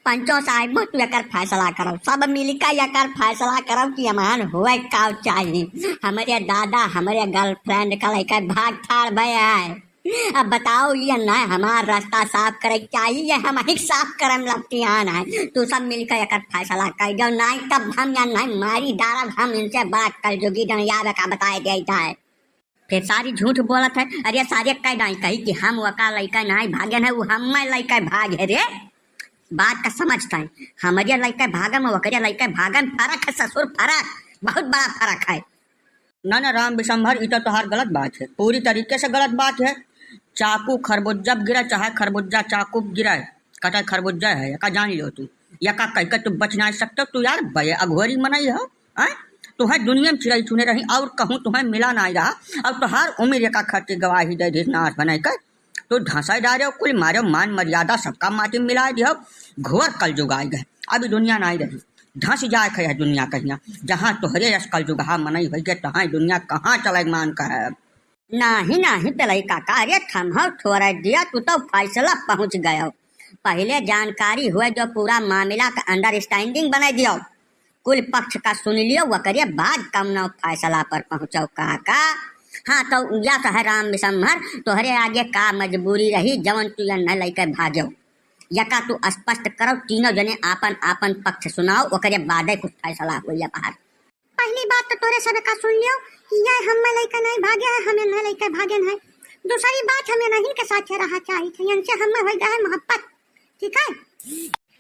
पंचो साहिब तू एकर फैसला करो, सब मिलकर एकर फैसला करो कि अमान हुए का चाहिए। हमारे दादा हमारे गर्लफ्रेंड का लेकर भाग ठाड़ भय है। अब बताओ ये ना हमारा रास्ता साफ करे चाहिए, हम ही साफ करम लगती है। तू सब मिलकर एकर फैसला कर दो, नहीं तब हम या नहीं मारी डालब हम इनसे बात कर जोगी याद का बताए देता है। फिर सारी झूठ बोलत है। अरे सारे कह नहीं कही कि हम वका लड़का नहीं भागे है, वो हम लड़का भाग है रे। बात का समझता है, हमारे लड़का भागम वकरे लड़का भागम फर्क है ससुर, फर्क बहुत बड़ा फर्क है। ना ना राम विशंभर, ये तोहार गलत बात है, पूरी तरीके से गलत बात है। चाकू खरबूजा गिरा चाहे खरबूजा चाकू गिरा, कटा खरबूजा है यका जान लियो तू, यका कह कर तू बच नहीं सकता। तू यार भय अघोरी मनाई हो, तुम्हें दुनिया में चिड़ई चुने रही और कहूँ तुम्हें मिला नहीं रहा, अब तुहार उम्र का खर्च गवाही दे दी नाश बनाई कर तो ढांसा डारे कुल मारो मान मर्यादा सबका माटी मिला दियो। घोर कल जुगाई गए, अभी दुनिया नहीं रही, धंस जाए खै दुनिया कहिया। जहाँ तोहरे यश कल जुगा मनई हो गए तहाँ दुनिया कहाँ चले मान का है। नहीं नहीं पेलई काका, अरे थमहो छोड़ दिया, तू तो फैसला पहुंच गयो। पहले जानकारी हुए जो पूरा मामला का अंडरस्टैंडिंग बना दियो, कुल पक्ष का सुन लियो, वो करिए बाद कम न फैसला पर पहुंचो काका। हाँ तो या तो है राम विशंभर, तोहरे आगे का मजबूरी रही जवन तू न लेकर भागो, यका तू स्पष्ट करो, तीनों जने आपन आपन पक्ष सुनाओ, ओकरे बादे कुछ फैसला हो या बाहर। पहली बात तो तोरे सब का सुन लियो कि ये हम लइका नहीं भागे है, हमें न लइका भागे है। दूसरी बात हमें नहीं के साथ रहा चाहिए, इनसे हमें हो गया मोहब्बत, ठीक है।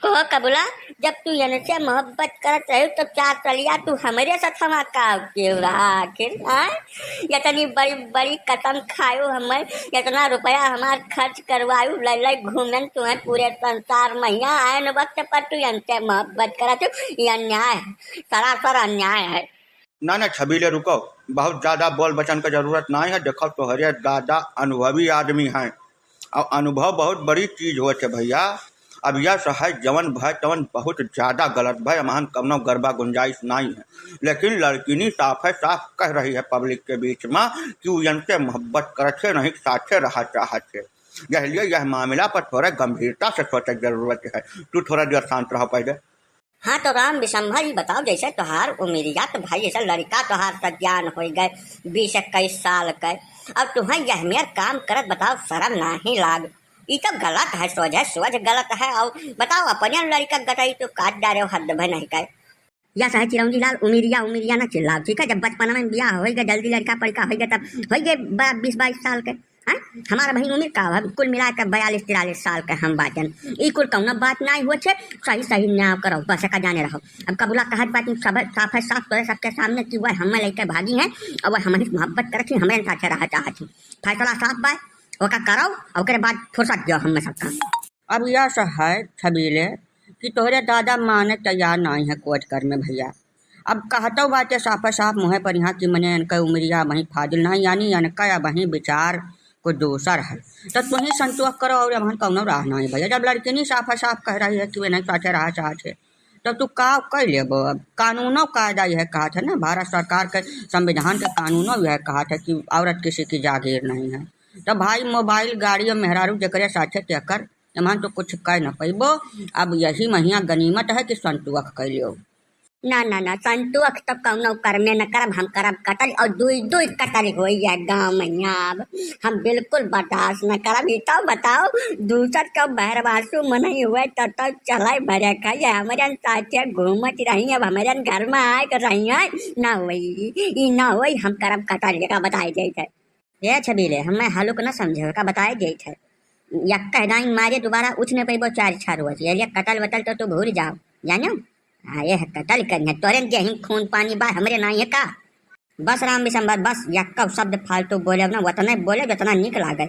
कहो कबूला, जब तू इनसे मोहब्बत करत रहे तो चार चलिया तू हमारे साथ हमारा का क्यों रहा आखिर? इतनी बड़ी बड़ी कसम खायो, हमें इतना रुपया हमार खर्च करवायु, लई घूमन तुम्हें पूरे संसार मैया आए न वक्त पर तू इनसे मोहब्बत करत, ये अन्याय है, सरासर अन्याय है। ना ना छबीले रुको, बहुत ज्यादा बोल बचन का जरूरत नहीं है। देखो तोहरे दादा अनुभवी आदमी हैं और अनुभव बहुत बड़ी चीज होते भैया। अब यह है जवन भय तवन बहुत ज्यादा गलत भय, हमान कमनो गरबा गुंजाइश नहीं है। लेकिन लड़किनी साफ है, साफ कह रही है पब्लिक के बीच में कि वो इनसे मोहब्बत करते नहीं साथे रहा चाहते। इसलिए यह मामला पर थोड़ा गंभीरता से सोचने की जरूरत है। तू थोड़ा देर शांत रहो पहले। हाँ तो राम विशंभर ही बताओ, जैसे तोहार उमरिया तो भाई ऐसा लड़का तोहार सज्ञान हो गए 20-21 साल का, अब तुम्हें यह मेर काम करत बताओ शर्म नहीं लाग? ये तो गलत है, सोच गलत है। और बताओ अपने लड़का गटाई तो काट डारे हद भय नहीं का। या चाहे चिरौंजी लाल उमरिया ना चिल्लाओ, ठीक है। जब बचपन में ब्याह हो गया, जल्दी लड़का पड़का हो गया, तब हो गए 20-22 साल के। हमारा भाई उम्र का कुल मिलाकर 42-43 साल के हम बाजन, ई कुल कौन बात नहीं हो, सही न्याय करो, बस का जाने रहो। अब कबूला कहत बात सब साफ है, साफ तोरे सबके सामने कि वह हमें लेकर भागी है और वह हमारी मोहब्बत करती, हमें साथ रहा चाहती। फैसला साफ बात ओका करो और के बाद फुर्सत दो हमें सबका। अब यह है छबीले कि तोहरे दादा माने तैयार नहीं है कोर्ट कर में भैया। अब कहतो बातें साफ साफ मुँह पर यहाँ की मने इनका उमरिया वहीं फाजिल नहीं, यानी इनका या वहीं विचार को दूसर है, तो तुम ही संतोष करो और हम कौनो राह नहीं भैया। जब लड़की नहीं साफ कह रही है कि वे नहीं साथे रहा चाहते, तब तू का कर लेबो। अब कानूनों कायदा यह कहा था ना, भारत सरकार के संविधान के कानूनों यह कहा था कि औरत किसी की जागीर नहीं है। तो भाई मोबाइल गाड़ी और मेहरारू जकरे साथे तेकर एमान तो कुछ कह न पैबो। अब यही महिया गनीमत है कि संतोष कर लियो। ना संतोष तो कौनो करमे न करब, हम करब कतल और दुई कतल हो गाँव में। अब हम बिल्कुल बर्दाश्त न करब। ये तो बताओ दूसर का बहरवासु मन हुए तो चला भरे खाइए हमारे साथे घूमत रही, अब हमारे घर में आए कर रही है ना वही ना वही हम करब कतल का बताए जाते। ये छबीले हमें हलुक न समझे का बताए जाते, यक्का दाई मारे दोबारा उठ न पैबो 4 रोज, ये कतल वतल तो भूल जाओ जानो। ये कतल करने तोरे के ही खून पानी बा हमरे नहीं है का। बस राम विशंभर बस यक्का शब्द फालतू बोले ना, उतना बोले जितना निक लागे।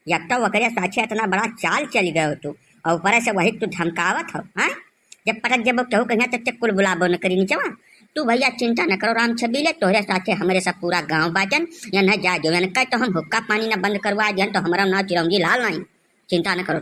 यक्का वकरे साक्षी इतना बड़ा चाल चल गए हो तू, और ऊपर से वही तू धमकावत हो। जब पटक जब कहू कहीं तो कुल बुलाबो न करी नीचवा। तू भैया चिंता न करो राम छबीले, तोहरे साथे हमारे सब पूरा गाँव बाजन या न जा जो कह तो हम हुक्का पानी न बंद करवा दियन तो हमारा ना चिरौंजी लाल नहीं, चिंता न करो।